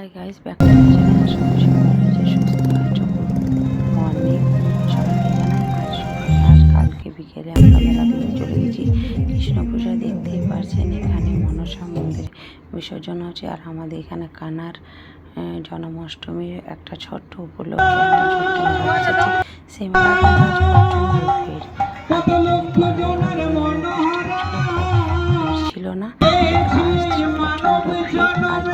Hi guys, back to my channel. সবাই যে সুস্থ আছো, মর্নিং সবাইকে জানাই আর কালকে বিকেলে আমরা মেলা দিয়ে চলে গেছি কৃষ্ণপূজা। দেখতেই পারছেন এখানে মনসা মন্দির বিসর্জন হচ্ছে, আর আমাদের এখানে কানার জন্মাষ্টমীর একটা ছোট্ট উপলক্ষে একটা ছোট্ট মেলা বসেছে। সেই মেলা কিন্তু আজ প্রচণ্ড ভিড়। ছিল না, প্রচণ্ড ভিড়। আজ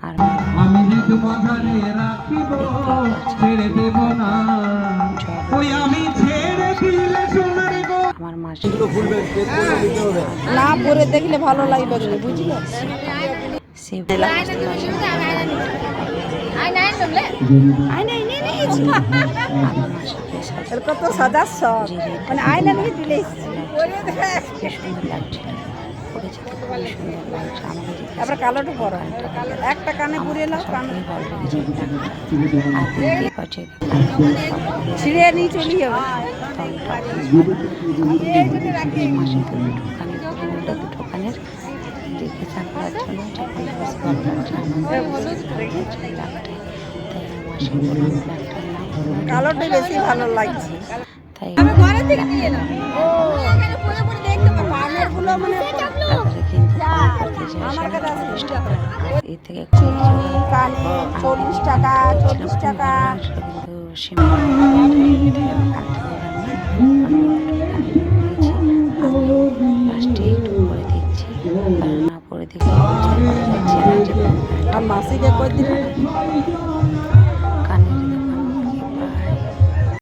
আর আমি নিজ বাজারে রাখিব ছেড়ে দেব না ওই আমি ছেড়ে দিলে সোনার গো আমার মাসি না পরে দেখলে ভালো লাগবে না, বুঝলে? কত সদস্য মানে আয়না নিয়ে চলে এসেছি। সুন্দর লাগছিল, খুবই সুন্দর লাগছে। আমাকে তারপরে কালোটা বড় একটা কানে পুড়িয়ে নাও, কানে ছিঁড়ে নিয়ে চলে যাবে। দুটো কানের রিকেশন করার জন্য কালোটা বেশি ভালো লাগছে। তাই গুলো মানে এর থেকে কানে 40 টাকা 40 টাকা। না পরে দেখি আর মাসিকে কই দিন